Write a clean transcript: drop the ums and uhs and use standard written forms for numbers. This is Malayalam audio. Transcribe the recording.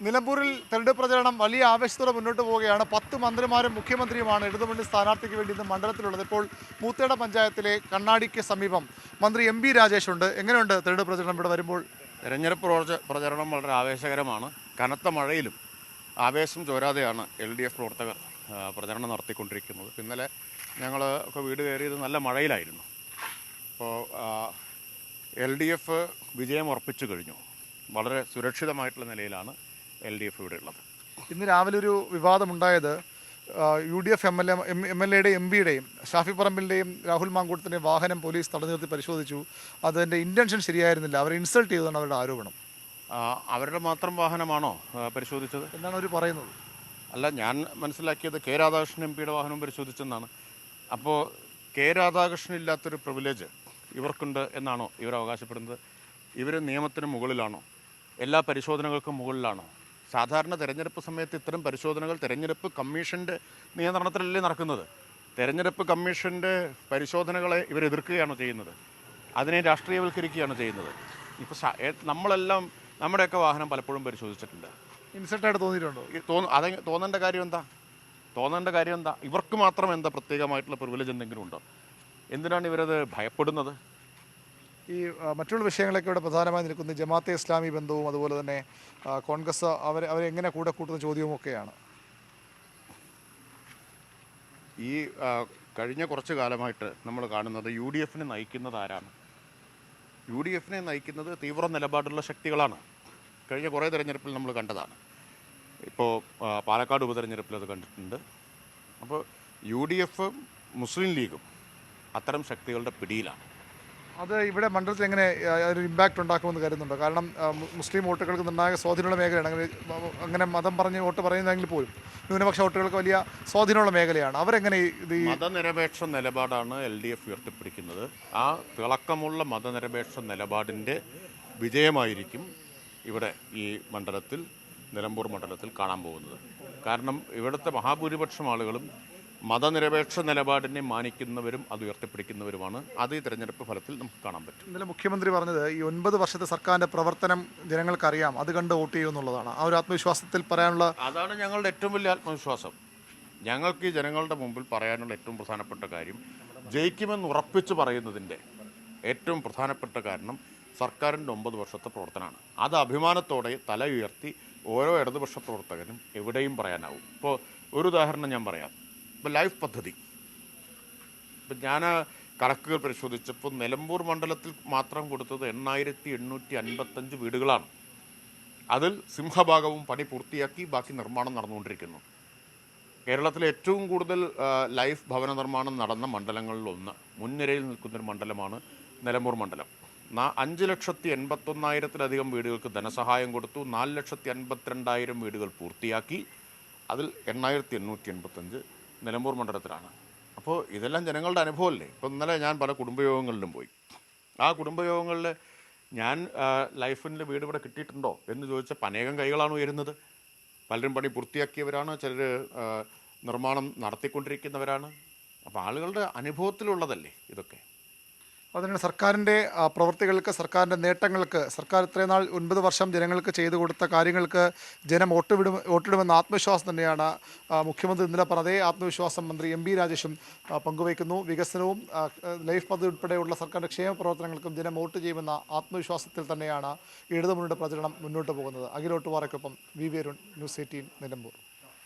നിലമ്പൂരിൽ തെരഞ്ഞെടുപ്പ് പ്രചരണം വലിയ ആവേശത്തോടെ മുന്നോട്ട് പോവുകയാണ്. 10 മന്ത്രിമാരും മുഖ്യമന്ത്രിയുമാണ് ഇടതുമുന്നണി സ്ഥാനാർത്ഥിക്ക് വേണ്ടി ഇന്ന് മണ്ഡലത്തിലുള്ളത്. ഇപ്പോൾ മൂത്തേട പഞ്ചായത്തിലെ കണ്ണാടിക്ക് സമീപം മന്ത്രി എം പി രാജേഷ് ഉണ്ട്. എങ്ങനെയുണ്ട് തെരഞ്ഞെടുപ്പ് പ്രചരണം ഇവിടെ വരുമ്പോൾ? തെരഞ്ഞെടുപ്പ് പ്രചരണം വളരെ ആവേശകരമാണ്. കനത്ത മഴയിലും ആവേശം ചോരാതെയാണ് LDF പ്രവർത്തകർ പ്രചരണം നടത്തിക്കൊണ്ടിരിക്കുന്നത്. ഇന്നലെ ഞങ്ങൾ ഒക്കെ വീട് കയറിയത് നല്ല മഴയിലായിരുന്നു. അപ്പോൾ LDF വിജയം ഉറപ്പിച്ചു കഴിഞ്ഞു. വളരെ സുരക്ഷിതമായിട്ടുള്ള നിലയിലാണ് LDF ഇവിടെ ഉള്ളത്. ഇന്ന് രാവിലെ ഒരു വിവാദമുണ്ടായത് UDF MLA എം പിയുടെയും ഷാഫി പറമ്പിലിൻ്റെയും രാഹുൽ മാങ്കൂട്ടത്തിൻ്റെയും വാഹനം പോലീസ് തടഞ്ഞു നിർത്തി പരിശോധിച്ചു. അതിൻ്റെ ഇൻറ്റൻഷൻ ശരിയായിരുന്നില്ല, അവരെ ഇൻസൾട്ട് ചെയ്തതാണ് അവരുടെ ആരോപണം. അവരുടെ മാത്രം വാഹനമാണോ പരിശോധിച്ചത് എന്നാണ് അവർ പറയുന്നത്? അല്ല, ഞാൻ മനസ്സിലാക്കിയത് കെ രാധാകൃഷ്ണൻ MP യുടെ വാഹനം പരിശോധിച്ചെന്നാണ്. അപ്പോൾ കെ രാധാകൃഷ്ണൻ ഇല്ലാത്തൊരു പ്രിവിലേജ് ഇവർക്കുണ്ട് എന്നാണോ ഇവർ അവകാശപ്പെടുന്നത്? ഇവർ നിയമത്തിന് മുകളിലാണോ? എല്ലാ പരിശോധനകൾക്കും മുകളിലാണോ? സാധാരണ തെരഞ്ഞെടുപ്പ് സമയത്ത് ഇത്തരം പരിശോധനകൾ തെരഞ്ഞെടുപ്പ് കമ്മീഷൻ്റെ നിയന്ത്രണത്തിലല്ലേ നടക്കുന്നത്. തെരഞ്ഞെടുപ്പ് കമ്മീഷൻ്റെ പരിശോധനകളെ ഇവർ എതിർക്കുകയാണ് ചെയ്യുന്നത്, അതിനെ രാഷ്ട്രീയവൽക്കരിക്കുകയാണ് ചെയ്യുന്നത്. ഇപ്പോൾ നമ്മളെല്ലാം നമ്മുടെയൊക്കെ വാഹനം പലപ്പോഴും പരിശോധിച്ചിട്ടുണ്ട്. ഇൻസൾട്ടായിട്ട് തോന്നിയിട്ടുണ്ടോ? തോന്നേണ്ട കാര്യം എന്താ? ഇവർക്ക് മാത്രം എന്താ പ്രത്യേകമായിട്ടുള്ള പ്രിവിലേജ് എന്തെങ്കിലും ഉണ്ടോ? എന്തിനാണ് ഇവരത് ഭയപ്പെടുന്നത്? ഈ മറ്റുള്ള വിഷയങ്ങളൊക്കെ ഇവിടെ പ്രധാനമായി നിൽക്കുന്ന ജമാഅത്തെ ഇസ്ലാമി ബന്ധവും അതുപോലെ തന്നെ കോൺഗ്രസ് അവരെങ്ങനെ കൂടെ കൂട്ടുന്ന ചോദ്യവും ഒക്കെയാണ്. ഈ കഴിഞ്ഞ കുറച്ച് കാലമായിട്ട് നമ്മൾ കാണുന്നത് UDFനെ നയിക്കുന്നത് ആരാണ്? UDFനെ നയിക്കുന്നത് തീവ്ര നിലപാടുള്ള ശക്തികളാണ്. കഴിഞ്ഞ കുറേ തെരഞ്ഞെടുപ്പിൽ നമ്മൾ കണ്ടതാണ്. ഇപ്പോൾ പാലക്കാട് ഉപതെരഞ്ഞെടുപ്പിൽ അത് കണ്ടിട്ടുണ്ട്. അപ്പോൾ UDF മുസ്ലിം ലീഗും അത്തരം ശക്തികളുടെ പിടിയിലാണ്. അത് ഇവിടെ മണ്ഡലത്തിൽ എങ്ങനെ ഒരു ഇമ്പാക്റ്റ് ഉണ്ടാക്കുമെന്ന് കരുതുന്നുണ്ടോ? കാരണം മുസ്ലിം വോട്ടുകൾക്ക് നിർണായക സ്വാധീനമുള്ള മേഖലയാണ്. അങ്ങനെ മതം പറഞ്ഞ് വോട്ട് പറയുന്നതെങ്കിൽ പോലും ന്യൂനപക്ഷ വോട്ടുകൾക്ക് വലിയ സ്വാധീനമുള്ള മേഖലയാണ്. അവരെങ്ങനെ മതനിരപേക്ഷ നിലപാടാണ് LDF ഉയർത്തിപ്പിടിക്കുന്നത്. ആ തിളക്കമുള്ള മതനിരപേക്ഷ നിലപാടിൻ്റെ വിജയമായിരിക്കും ഇവിടെ ഈ മണ്ഡലത്തിൽ, നിലമ്പൂർ മണ്ഡലത്തിൽ കാണാൻ പോകുന്നത്. കാരണം ഇവിടുത്തെ മഹാഭൂരിപക്ഷം ആളുകളും മതനിരപേക്ഷ നിലപാടിനെ മാനിക്കുന്നവരും അത് ഉയർത്തിപ്പിടിക്കുന്നവരുമാണ്. അത് ഈ തെരഞ്ഞെടുപ്പ് ഫലത്തിൽ നമുക്ക് കാണാൻ പറ്റും. ഇന്നലെ മുഖ്യമന്ത്രി പറഞ്ഞത് ഈ 9 വർഷത്തെ സർക്കാരിൻ്റെ പ്രവർത്തനം ജനങ്ങൾക്കറിയാം, അത് കണ്ട് വോട്ട് ചെയ്യുമെന്നുള്ളതാണ്. ആ ഒരു ആത്മവിശ്വാസത്തിൽ പറയാനുള്ള അതാണ് ഞങ്ങളുടെ ഏറ്റവും വലിയ ആത്മവിശ്വാസം. ഞങ്ങൾക്ക് ഈ ജനങ്ങളുടെ മുമ്പിൽ പറയാനുള്ള ഏറ്റവും പ്രധാനപ്പെട്ട കാര്യം, ജയിക്കുമെന്ന് ഉറപ്പിച്ച് പറയുന്നതിൻ്റെ ഏറ്റവും പ്രധാനപ്പെട്ട കാരണം സർക്കാരിൻ്റെ 9 വർഷത്തെ പ്രവർത്തനമാണ്. അത് അഭിമാനത്തോടെ തല ഉയർത്തി ഓരോ ഇടതുപക്ഷ പ്രവർത്തകനും എവിടെയും പറയാനാവും. ഇപ്പോൾ ഒരു ഉദാഹരണം ഞാൻ പറയാം. ഇപ്പോൾ ലൈഫ് പദ്ധതി, ഇപ്പം ഞാൻ കണക്കുകൾ പരിശോധിച്ചപ്പോൾ നിലമ്പൂർ മണ്ഡലത്തിൽ മാത്രം കൊടുത്തത് 8855 വീടുകളാണ്. അതിൽ സിംഹഭാഗവും പണി പൂർത്തിയാക്കി, ബാക്കി നിർമ്മാണം നടന്നുകൊണ്ടിരിക്കുന്നു. കേരളത്തിലെ ഏറ്റവും കൂടുതൽ ലൈഫ് ഭവന നിർമ്മാണം നടന്ന മണ്ഡലങ്ങളിലൊന്ന്, മുൻനിരയിൽ നിൽക്കുന്നൊരു മണ്ഡലമാണ് നിലമ്പൂർ മണ്ഡലം. 5,81,000-ത്തിലധികം വീടുകൾക്ക് ധനസഹായം കൊടുത്തു. 4,52,000 വീടുകൾ പൂർത്തിയാക്കി. അതിൽ 8,885 നിലമ്പൂർ മണ്ഡലത്തിലാണ്. അപ്പോൾ ഇതെല്ലാം ജനങ്ങളുടെ അനുഭവമല്ലേ. ഇപ്പോൾ ഇന്നലെ ഞാൻ പല കുടുംബയോഗങ്ങളിലും പോയി. ആ കുടുംബയോഗങ്ങളിൽ ഞാൻ ലൈഫിൻ്റെ വീട് ഇവിടെ കിട്ടിയിട്ടുണ്ടോ എന്ന് ചോദിച്ചാൽ അനേകം കൈകളാണ് ഉയരുന്നത്. പലരും പണി പൂർത്തിയാക്കിയവരാണ്, ചിലർ നിർമ്മാണം നടത്തിക്കൊണ്ടിരിക്കുന്നവരാണ്. അപ്പോൾ ആളുകളുടെ അനുഭവത്തിലുള്ളതല്ലേ ഇതൊക്കെ. അതിനാണ് സർക്കാരിൻ്റെ പ്രവൃത്തികൾക്ക്, സർക്കാരിൻ്റെ നേട്ടങ്ങൾക്ക്, സർക്കാർ ഇത്രയും നാൾ 9 വർഷം ജനങ്ങൾക്ക് ചെയ്തു കൊടുത്ത കാര്യങ്ങൾക്ക് ജനം വോട്ടിടുമെന്ന ആത്മവിശ്വാസം തന്നെയാണ് മുഖ്യമന്ത്രി ഇന്നലെ പറഞ്ഞ. അതേ ആത്മവിശ്വാസം മന്ത്രി എം പി രാജേഷും പങ്കുവയ്ക്കുന്നു. വികസനവും ലൈഫ് പദ്ധതി ഉൾപ്പെടെയുള്ള സർക്കാരിൻ്റെ ക്ഷേമ പ്രവർത്തനങ്ങൾക്കും ജനം വോട്ട് ചെയ്യുമെന്ന ആത്മവിശ്വാസത്തിൽ തന്നെയാണ് ഇടതുമുന്നണിയുടെ പ്രചരണം മുന്നോട്ട് പോകുന്നത്. അഖിലോട്ടുപാറയ്ക്കൊപ്പം VV അരുൺ, News 18 നിലമ്പൂർ.